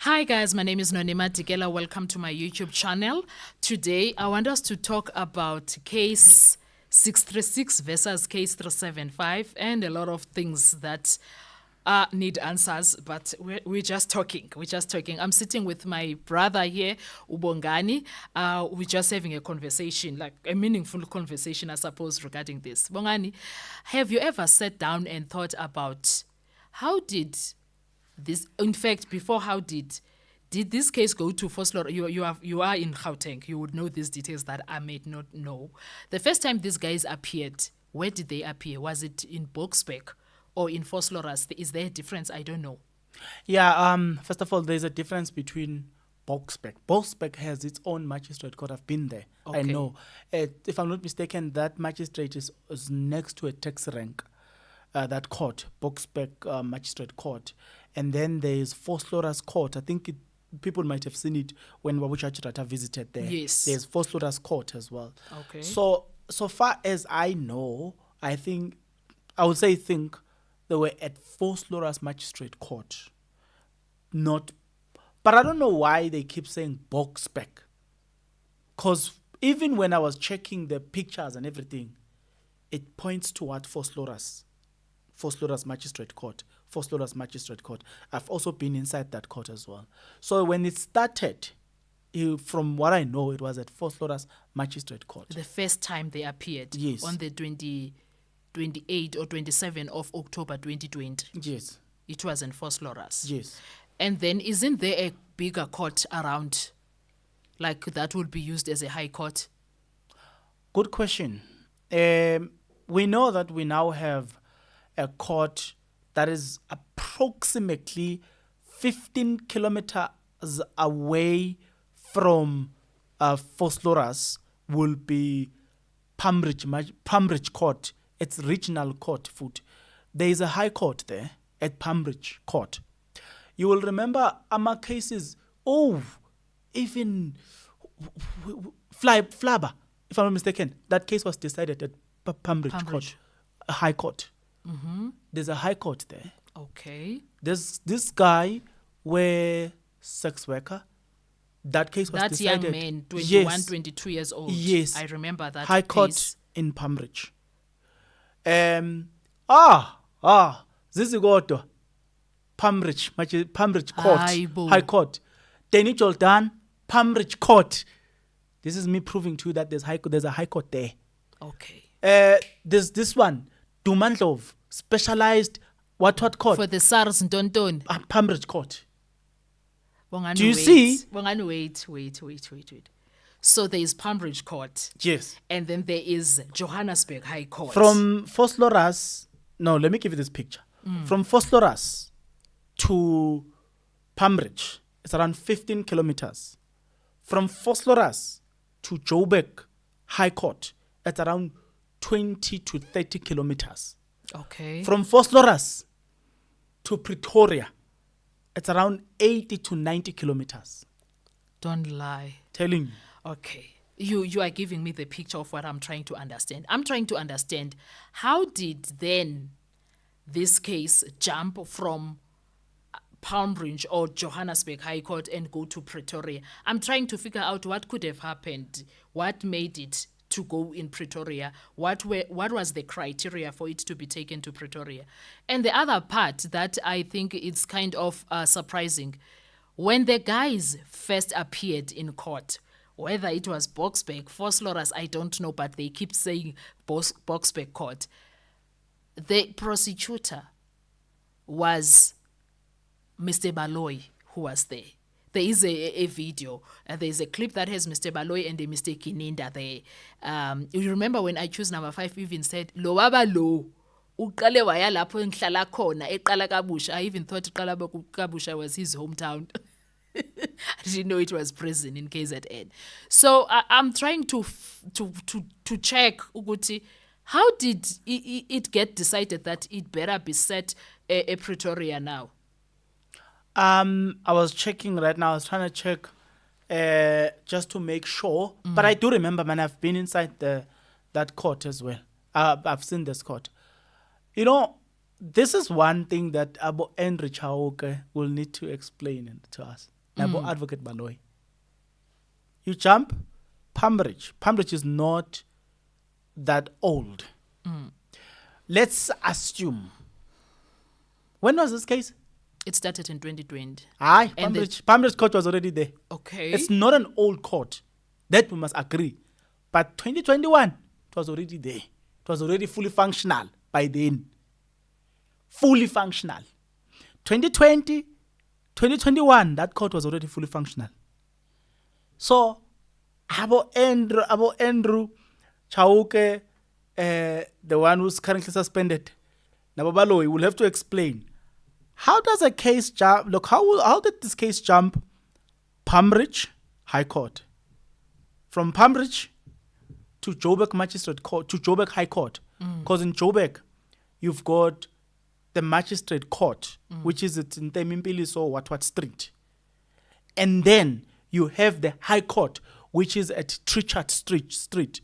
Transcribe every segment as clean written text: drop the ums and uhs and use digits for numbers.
Hi guys, my name is Nonima Dikela. Welcome to my YouTube channel. Today, I want us to talk about case 636 versus case 375 and a lot of things that need answers, but we're just talking. We're just talking. I'm sitting with my brother here, Ubongani. We're just having a conversation, like a meaningful conversation, I suppose, regarding this. Bongani, have you ever sat down and thought about how did this, in fact, before how did this case go to Voslora? You are in Gauteng. You would know these details that I may not know. The first time these guys appeared, where did they appear? Was it in Boksburg or in Vosloorus? Is there a difference? I don't know. Yeah, first of all, there's a difference between Boksburg. Boksburg has its own magistrate court. I've been there. Okay. I know. If I'm not mistaken, that magistrate is next to a tax rank, that court, Boksburg Magistrate Court. And then there's Vosloorus Court. I think people might have seen it when Wabu Chachirata visited there. Yes. There's Vosloorus Court as well. Okay. So far as I know, I would say they were at Vosloorus Magistrate Court. But I don't know why they keep saying Boksburg. Because even when I was checking the pictures and everything, it points toward Vosloorus Magistrate Court. Vosloorus Magistrate Court. I've also been inside that court as well. So when it started, from what I know, it was at Vosloorus Magistrate Court. The first time they appeared. Yes. On the 28 or 27 of October 2020. Yes. It was in Vosloorus. Yes. And then isn't there a bigger court around, like that would be used as a high court? Good question. We know that we now have a court that is approximately 15 kilometers away from Vosloorus, will be Pambridge Court. It's regional court foot. There is a high court there at Pambridge Court. You will remember our cases, even Flabber, if I'm not mistaken, that case was decided at Pambridge Court, a high court. Mm-hmm. There's a high court there. Okay. There's this guy were sex worker. That case was that decided. Young man, 21, Yes. 22 years old. Yes. I remember that High case. Court in Pambridge. Zizigodo. Pambridge Court. Hayibo. High Court. Danny Jordan, Pambridge Court. This is me proving to you that there's a high court there. Okay. There's this one, Dumandlov, specialized what court? For the SARS Ntonton. Pambridge Court. Bongani, Do you wait. see? Bongani, wait. So there is Pambridge Court. Yes. And then there is Johannesburg High Court. From Vosloorus, no, let me give you this picture. From Vosloorus to Pambridge, it's around 15 kilometers. From Vosloorus to Joburg High Court, it's around 20 to 30 kilometers. Okay. From Vosloorus to Pretoria, it's around 80 to 90 kilometers. Don't lie. Telling you. Okay. You are giving me the picture of what I'm trying to understand. I'm trying to understand, how did then this case jump from Pambridge or Johannesburg High Court and go to Pretoria? I'm trying to figure out what could have happened, what made it to go in Pretoria, what was the criteria for it to be taken to Pretoria. And the other part that I think is kind of surprising, when the guys first appeared in court, whether it was Boksburg, Vosloorus, I don't know, but they keep saying Boksburg Court. The prosecutor was Mr. Baloyi, who was there. There is a video. There is a clip that has Mr. Baloyi and Mr. Kininda there. You remember when I choose number 5 even said, Lo baba lo, uqale waya lapho engihlala khona, eqala kabusha. I even thought eqala kabusha was his hometown. I didn't know it was prison in KZN. So I'm trying to check, Uguti, how did it get decided that it better be set a Pretoria now? I was checking right now. I was trying to check just to make sure. But I do remember, man, I've been inside that court as well. I've seen this court. You know, this is one thing that Abu Henry Chauke will need to explain to us. nabo Advocate Baloyi. You jump Palmbridge. Palmbridge is not that old. Let's assume. When was this case? It started in 2020. Aye, And Palmbridge court was already there. Okay. It's not an old court. That we must agree. But 2021, it was already there. It was already fully functional by then. Fully functional. 2020, 2021, that court was already fully functional. So, Abo Andrew Chauke, the one who's currently suspended, Nabo Baloyi will have to explain. How does a case jump? Look, how did this case jump Palmbridge High Court? From Palmbridge to Joburg Magistrate Court, to Joburg High Court. Because in Joburg, you've got the Magistrate Court, which is at Ntemimpiliso What Street. And then you have the High Court, which is at Trichard Street.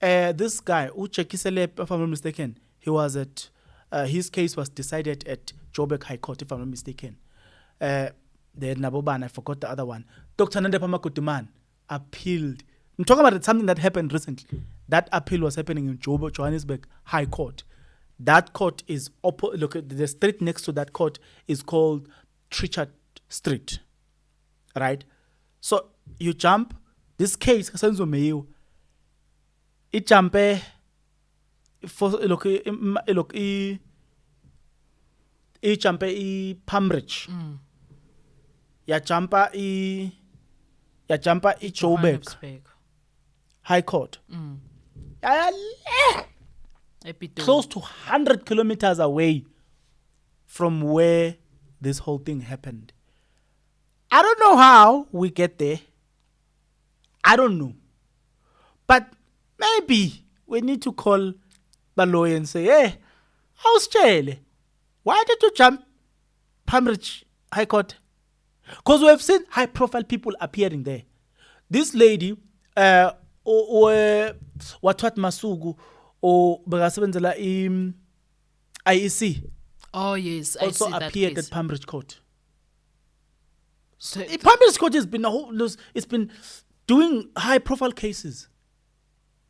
This guy, Uche Kisele, if I'm not mistaken, he was at, his case was decided at Joburg High Court, if I'm not mistaken. The Naboban, I forgot the other one. Dr. Nande Pamakutuman appealed. I'm talking about something that happened recently. That appeal was happening in Johannesburg High Court. That court is, look, the street next to that court is called Trichard Street. Right? So you jump, this case, Kasenzo Meyo, it jumpe, it jumpe Palmbridge. Ya jumpa Joburg Johannesburg. High Court. Epitori. Close to 100 kilometers away from where this whole thing happened. I don't know how we get there. I don't know. But maybe we need to call Baloyi and say, hey, how's Chele? Why did you jump Palmbridge High Court? Because we have seen high profile people appearing there. This lady, Watwat Masugu, or Bagasabenzela IEC, Oh, yes. also I see that appeared case. at Palmbridge Court. So, Palmbridge Court has been it's been doing high profile cases.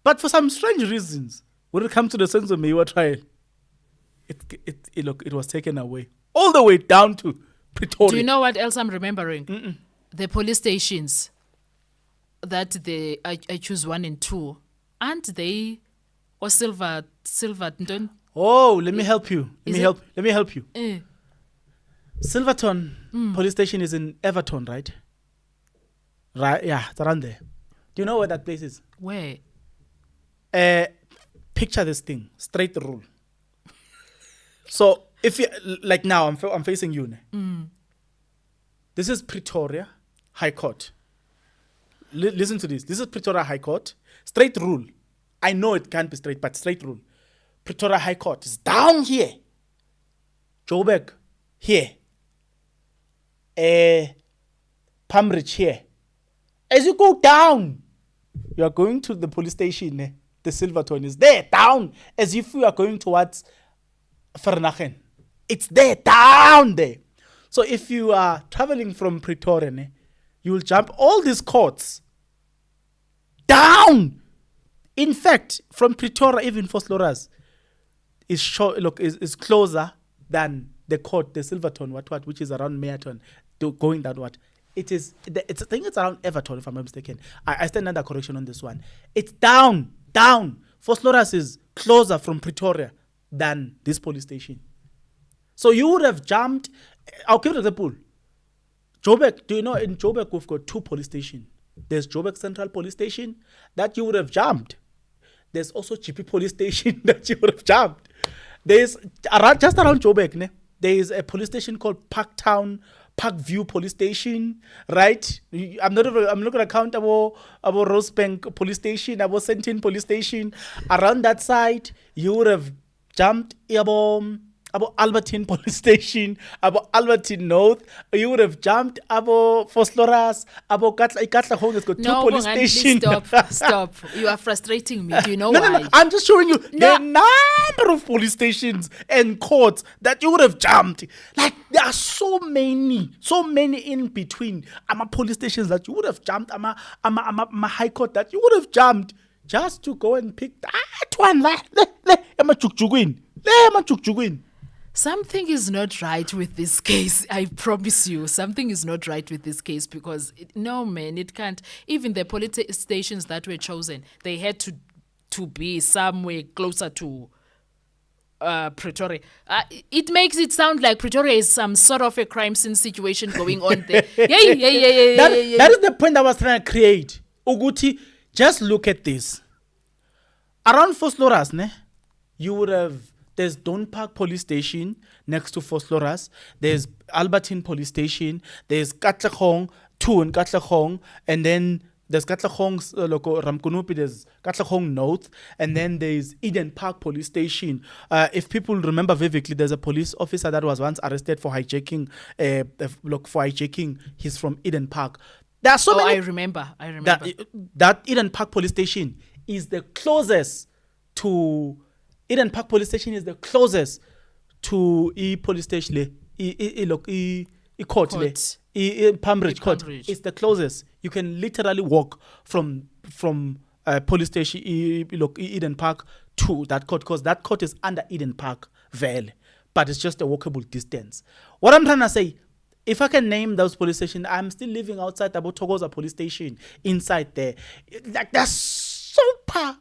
But for some strange reasons, when it comes to the Senzo Meyiwa trial, it was taken away. All the way down to Pretoria. do you know what else I'm remembering? The police stations that I choose 1 and 2. Aren't they or silver don't Oh, let me help you. Is Let me help you. eh, Silverton police station is in Everton, right? Right, yeah, it's around there. Do you know where that place is? where? Picture this thing, straight rule. So if you like now, I'm facing you. This is Pretoria High Court. Listen to this. This is Pretoria High Court. Straight rule. I know it can't be straight, but straight rule. Pretoria High Court is down here. Joburg here. Palmbridge here. As you go down, you are going to the police station. The Silverton is there, down, as if you are going towards Vereeniging. It's there, down there. So if you are traveling from Pretoria, you will jump all these courts down. In fact, from Pretoria, even Vosloorus is closer than the court, the Silverton, which is around Meyerton, to going that what. I think it's around Everton, if I'm not mistaken. I stand under correction on this one. It's down. Vosloorus is closer from Pretoria than this police station. So you would have jumped. I'll give an example. Joburg, do you know in Joburg we've got 2 police stations? There's Joburg Central Police Station that you would have jumped. There's also GP Police Station that you would have jumped. There's just around Joburg, there is a police station called Parkview Police Station, right? I'm not going to count about Rosebank Police Station, about Sentin Police Station. Around that side, you would have jumped about about Albertine Police Station, about Albertine North. You would have jumped about Fosloras, about Katlehong has got No, two police Bongani, stations. please stop. You are frustrating me. Do you know No, why? no, no. I'm just showing you No. the number of police stations and courts that you would have jumped. Like, there are so many in between. Police stations that you would have jumped. High court that you would have jumped just to go and pick that one. Something is not right with this case. I promise you, something is not right with this case because no, man, it can't. Even the police stations that were chosen, they had to be somewhere closer to Pretoria. It makes it sound like Pretoria is some sort of a crime scene situation going on there. That is the point I was trying to create. Uguti, just look at this. Around Fosloras, ne, you would have, there's Don Park Police Station next to Fosloras. There's Albertine Police Station. There's Katlehong, 2 in Katlehong. And then there's Katlehong's local Ramkunupi. There's Katlehong North. And then there's Eden Park Police Station. If people remember vividly, there's a police officer that was once arrested for hijacking. He's from Eden Park. There are so many. I remember. That Eden Park Police Station is the closest to Pambridge Court. It's the closest. You can literally walk from police station Eden Park to that court because that court is under Eden Park Vale, but it's just a walkable distance. What I'm trying to say, if I can name those police stations, I'm still living outside the Togoza police station inside there. Like that's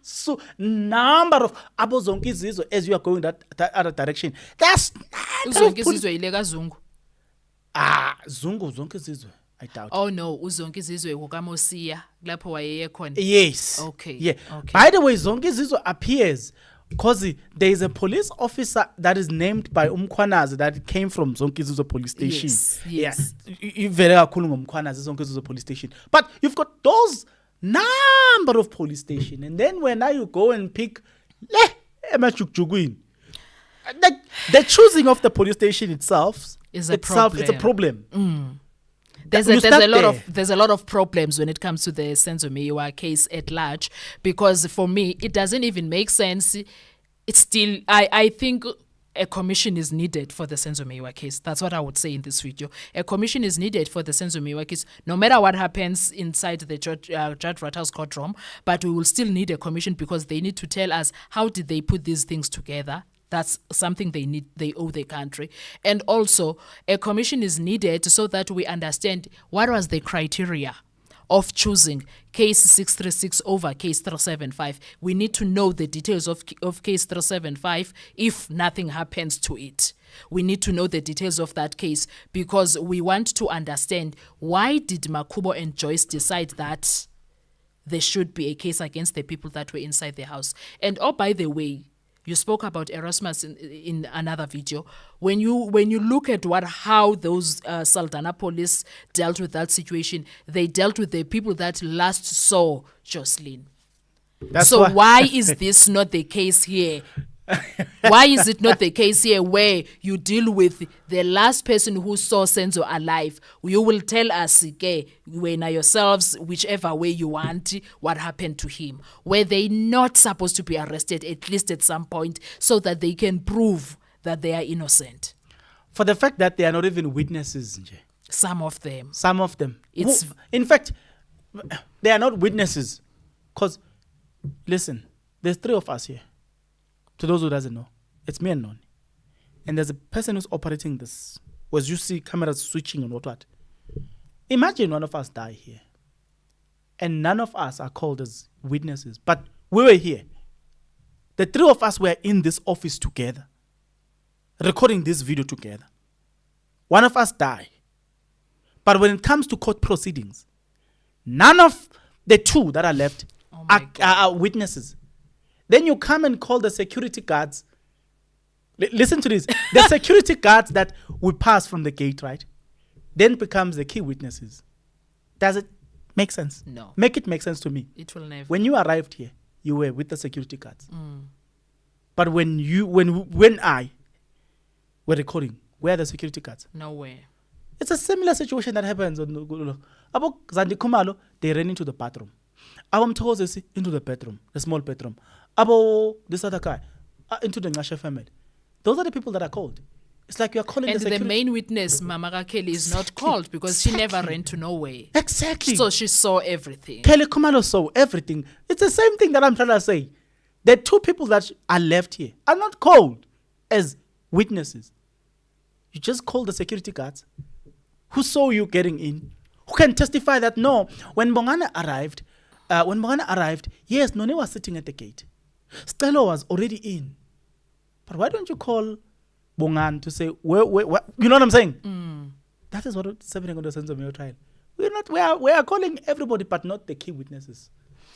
so number of Abozonki Zizo as you are going that other direction. That's Uzonke Zizwe ilega Zungu. Zonke Zizwe. I doubt. Oh no, Uzonke Zizwe kukaMosia lapho wayeye khona. Yes. Okay. Yeah. Okay. By the way, Zonke Zizwe appears because there is a police officer that is named by Umkwanazi that came from Zonke Zizwe police station. Yes. You very cool Umkwanazi Zonke Zizwe police station. But you've got those number of police stations, and then when now you go and pick the choosing of the police station itself is a problem. It's a problem. There's a lot of problems when it comes to the Senzo Meyiwa case at large, because for me it doesn't even make sense. It's still I think a commission is needed for the Senzo Meyiwa case. That's what I would say in this video. A commission is needed for the Senzo Meyiwa case, no matter what happens inside the Judge Ratha's courtroom, but we will still need a commission because they need to tell us how did they put these things together. That's something they owe the country. And also, a commission is needed so that we understand what was the criteria of choosing case 636 over case 375. We need to know the details of case 375 if nothing happens to it. We need to know the details of that case because we want to understand why did Makubo and Joyce decide that there should be a case against the people that were inside the house. And oh, by the way, you spoke about Erasmus in another video. When you look at how those Saldanha police dealt with that situation, they dealt with the people that last saw Jocelyn. Why is this not the case here? Why is it not the case here where you deal with the last person who saw Senzo alive? You will tell us, when yourselves, whichever way you want, what happened to him. Were they not supposed to be arrested at least at some point so that they can prove that they are innocent? For the fact that they are not even witnesses. Some of them. In fact, they are not witnesses. Because, listen, there's 3 of us here. To those who doesn't know, it's me and Noni. And there's a person who's operating this. Was you see cameras switching and what? Imagine one of us die here. And none of us are called as witnesses. But we were here. The 3 of us were in this office together. Recording this video together. One of us died. But when it comes to court proceedings, none of the 2 that are left are witnesses. Then you come and call the security guards. Listen to this. The security guards that we pass from the gate, right? Then becomes the key witnesses. Does it make sense? No. Make it make sense to me. It will never. When you arrived here, you were with the security guards. But when I were recording. Where are the security guards? Nowhere. It's a similar situation that happens on the Abo Zandi Kumalo, they ran into the bathroom. Abo Mthokozisi into the bedroom, the small bedroom. Abo this other guy into the Ngasha family. Those are the people that are called. It's like you are calling And the security. the main witness, Mama Kelly, is not called because she never ran to nowhere. Exactly. So she saw everything. Kelly Kumalo saw everything. It's the same thing that I'm trying to say. The two people that are left here are not called as witnesses. You just call the security guards who saw you getting in, who can testify that no, when Bongana arrived, yes, None was sitting at the gate. Stella was already in. But why don't you call Bongan to say, where, you know what I'm saying? That is what is happening on the Senzomeo trial. We are calling everybody, but not the key witnesses.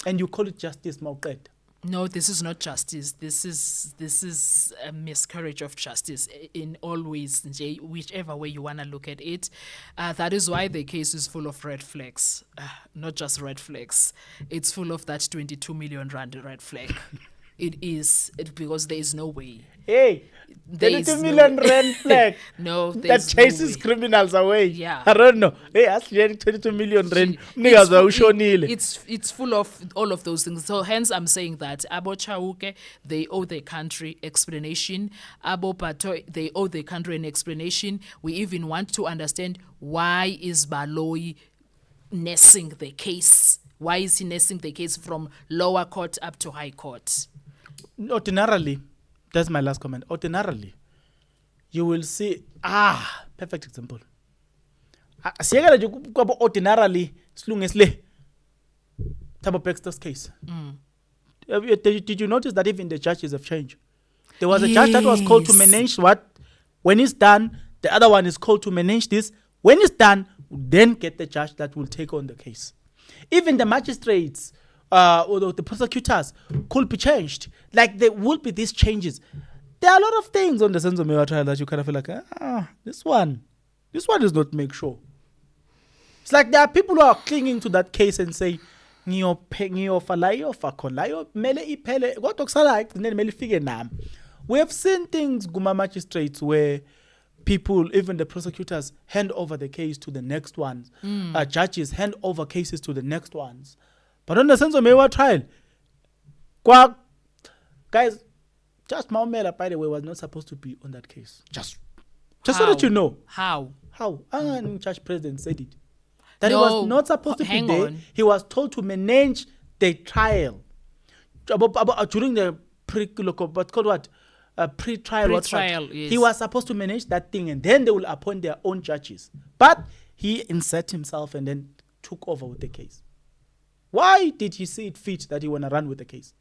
And you call it justice, Mauqed. No, this is not justice. This is a miscarriage of justice in all ways, Nje, whichever way you want to look at it. That is why the case is full of red flags. Not just red flags. It's full of that 22 million rand red flag. It is because there is no way. Hey, There 22 is million no- rand flag. No, That there's chases no way. criminals away. Yeah. I don't know. Hey, actually, 22 million rand. It's Niggas full- are ushonile. It's full of all of those things. So hence I'm saying that Abo Chauke, they owe the country explanation. Abo Pato, they owe the country an explanation. We even want to understand why is Baloyi nursing the case? Why is he nursing the case from lower court up to high court? Ordinarily, that's my last comment. Ordinarily, you will see, perfect example. Siyekela nje kwabo ordinarily, silungisile. Thabo Baxter's case. Did you notice that even the judges have changed? There was a judge that was called to Yes. manage what? When it's done, the other one is called to manage this. When it's done, then get the judge that will take on the case. Even the magistrates or the prosecutors could be changed. Like there will be these changes. There are a lot of things on the Senzomeo trial that you kind of feel like, this one does not make sure. It's like there are people who are clinging to that case and say, we have seen things, Guma magistrates, where people, even the prosecutors, hand over the case to the next ones. Judges hand over cases to the next ones. But on the Senzomeo trial, guys, Judge Maumela, by the way, was not supposed to be on that case. Just so that you know. How? How? Judge President said it. That he No, was not supposed to be hang there. on. He was told to manage the trial. During the pre-trial, Pre-trial, yes. he was supposed to manage that thing, and then they will appoint their own judges. But he inserted himself and then took over with the case. Why did he see it fit that he want to run with the case?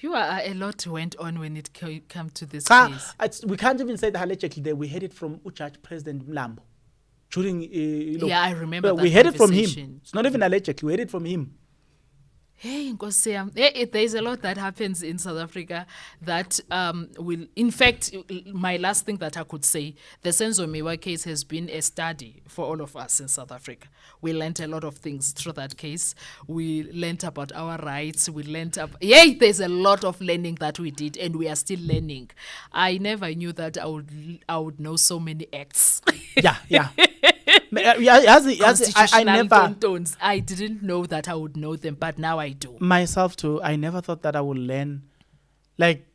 A lot went on when it came to this Ah, case. we can't even say that allegedly that we heard it from Judge President Mlambo. During, Yeah, I remember we that heard it from him. conversation. It's not even allegedly. We heard it from him. Hey, Nkosi yam. There's a lot that happens in South Africa that will, in fact, my last thing that I could say, the Senzomiwa case has been a study for all of us in South Africa. We learned a lot of things through that case. We learned about our rights. We learned there's a lot of learning that we did, and we are still learning. I never knew that I would know so many acts. Yeah. I never, tontons. I didn't know that I would know them, but now I do. myself too, I never thought that I would learn. Like,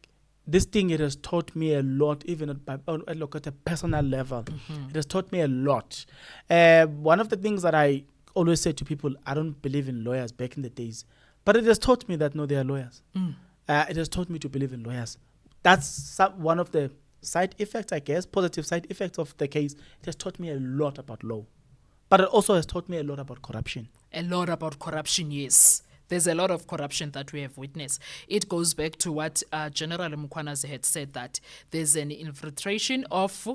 this thing, it has taught me a lot, even at a personal level. It has taught me a lot. One of the things that I always say to people, I don't believe in lawyers back in the days, but it has taught me that, no, they are lawyers. It has taught me to believe in lawyers. That's one of the side effects, I guess, positive side effects of the case. It has taught me a lot about law. But it also has taught me a lot about corruption. A lot about corruption, yes. There's a lot of corruption that we have witnessed. It goes back to what General Mkhwanazi had said, that there's an infiltration of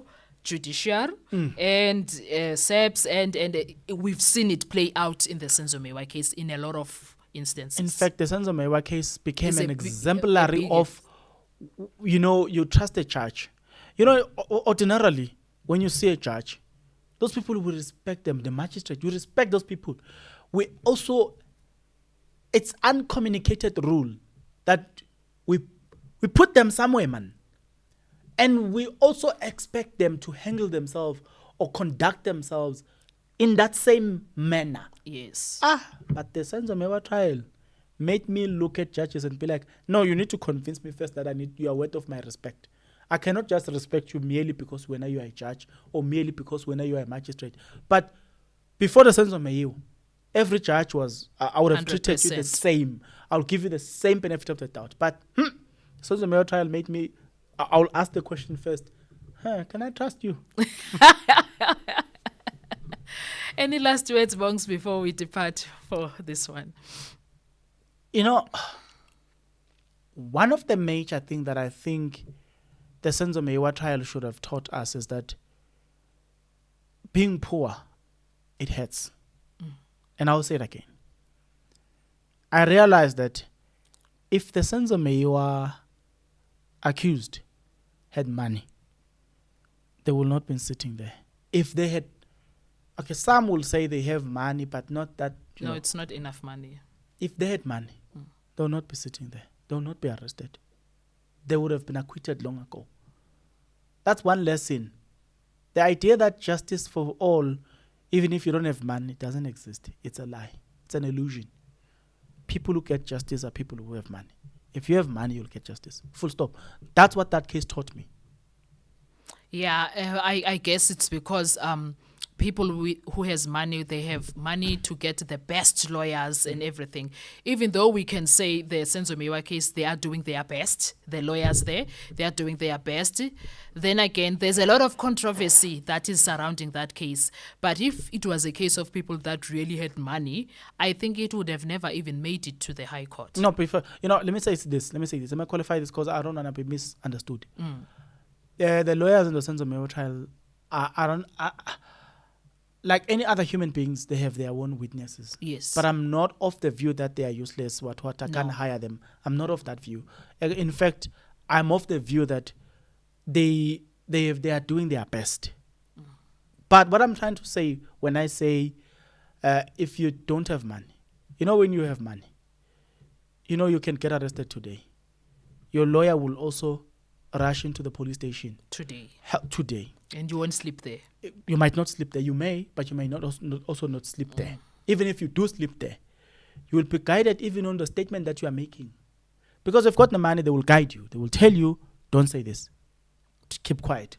judiciary and SEPs, and we've seen it play out in the Senzomiwa case in a lot of instances. In fact, the Senzomeo case became It's an a big- exemplary a big- of, you trust a judge. Ordinarily, when you see a judge, those people will respect them, the magistrate, you respect those people. We also, it's uncommunicated rule that we put them somewhere, man. And we also expect them to handle themselves or conduct themselves in that same manner. Yes. But the Senzo Mewa trial made me look at judges and be like, no, you need to convince me first that you are worth of my respect. I cannot just respect you merely because when you are a judge or merely because when you are a magistrate. But before the Senzo Mewa, every judge was, I would have treated you the 100%. same. I'll give you the same benefit of the doubt. But Senzo Mewa trial made me, I'll ask the question first. Can I trust you? Any last words, Bongs, before we depart for this one? You know, one of the major things that I think the Senzo Mewa trial should have taught us is that being poor, it hurts. And I'll say it again. I realized that if the Senzo Mewa accused had money, they would not been sitting there. If they had, okay, some will say they have money, but not that. No, it's not enough money. If they had money, they would not be sitting there. They would not be arrested. They would have been acquitted long ago. That's one lesson. The idea that justice for all, even if you don't have money, doesn't exist. It's a lie. It's an illusion. People who get justice are people who have money. If you have money, you'll get justice. Full stop. That's what that case taught me. Yeah, I guess it's because people who has money, they have money to get the best lawyers and everything. Even though we can say the Senzo Mewa case, they are doing their best. The lawyers there, they are doing their best. Then again, there's a lot of controversy that is surrounding that case. But if it was a case of people that really had money, I think it would have never even made it to the High Court. No, let me say this. Let me qualify this because I don't want to be misunderstood. The lawyers in the Senzo Mewa trial are like any other human beings, they have their own witnesses. Yes. But I'm not of the view that they are useless, I can't hire them. I'm not of that view. In fact, I'm of the view that they are doing their best. But what I'm trying to say when I say if you don't have money, when you have money, you can get arrested today. Your lawyer will also rush into the police station Today. And you won't sleep there. You might not sleep there. You may, but you may not also not sleep there. Even if you do sleep there, you will be guided even on the statement that you are making. Because if you've got the money, they will guide you. They will tell you, don't say this. Keep quiet.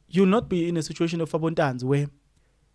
You will not be in a situation of abundance where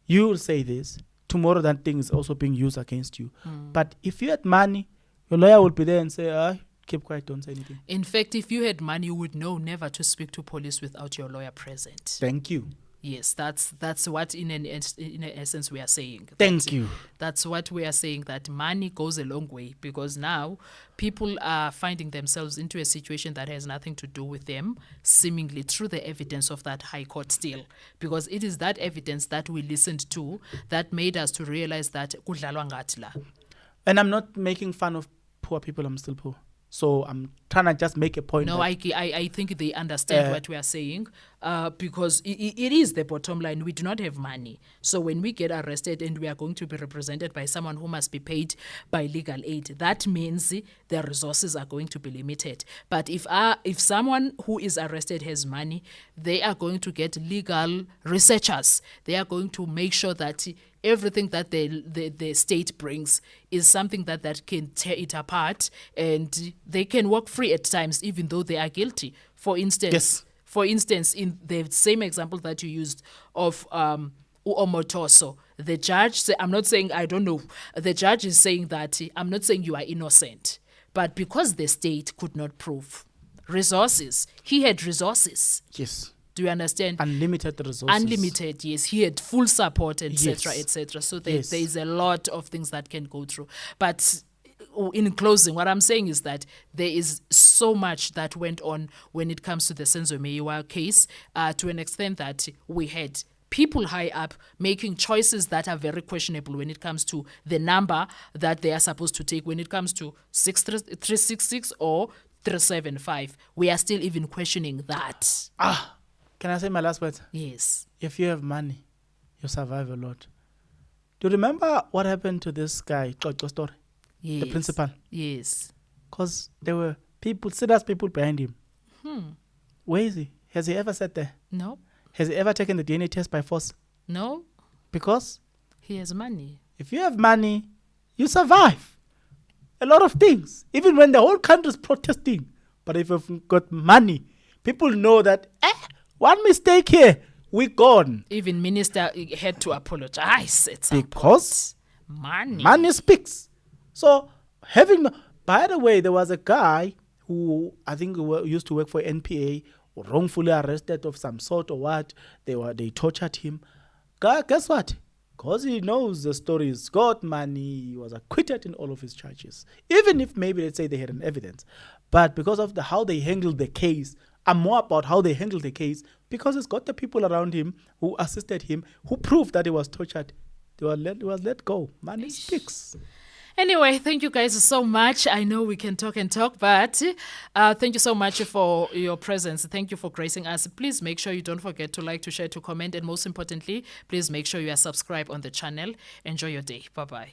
you will say this. Tomorrow that thing is also being used against you. But if you had money, your lawyer would be there and say, keep quiet, don't say anything. In fact, if you had money, you would know never to speak to police without your lawyer present. Thank you. Yes, that's what in essence we are saying. Thank you. That's what we are saying, that money goes a long way, because now people are finding themselves into a situation that has nothing to do with them, seemingly through the evidence of that High Court still. Because it is that evidence that we listened to that made us to realize that kudlalwa ngathi la. And I'm not making fun of poor people, I'm still poor. So I'm trying to just make a point. No, I think they understand what we are saying because it is the bottom line. We do not have money. So when we get arrested and we are going to be represented by someone who must be paid by legal aid, that means their resources are going to be limited. But if someone who is arrested has money, they are going to get legal researchers. They are going to make sure that everything that the state brings is something that can tear it apart, and they can walk free at times even though they are guilty. For instance, in the same example that you used of Uomotoso, the judge I'm not saying I don't know. The judge is saying that I'm not saying you are innocent, but because the state could not prove resources, he had resources. Yes. Do you understand? Unlimited resources. Unlimited, yes. He had full support, etc., Yes. etc. So there is a lot of things that can go through. But in closing, what I'm saying is that there is so much that went on when it comes to the Senzo Mewa case, to an extent that we had people high up making choices that are very questionable when it comes to the number that they are supposed to take, when it comes to 366 or 375. We are still even questioning that. Can I say my last words? Yes. If you have money, you survive a lot. Do you remember what happened to this guy, Xoxo Story? Yes. The principal? Yes. Because there were serious people behind him. Where is he? Has he ever sat there? No, Has he ever taken the DNA test by force? no, Because he has money. if you have money, you survive a lot of things, even when the whole country is protesting. But if you've got money, people know that, one mistake here, we're gone. Even minister had to apologize at some Because point. money speaks. So by the way, there was a guy who I think used to work for NPA, wrongfully arrested of some sort or what. They tortured him. Guess what? Because he knows the story, he's got money, he was acquitted in all of his charges. Even if maybe let's say they had an evidence. But because of how they handled the case, I'm more about how they handled the case, because he's got the people around him who assisted him, who proved that he was tortured. He was let go. Money speaks. Anyway, thank you guys so much. I know we can talk and talk, but thank you so much for your presence. Thank you for gracing us. Please make sure you don't forget to like, to share, to comment, and most importantly, please make sure you are subscribed on the channel. Enjoy your day. Bye-bye.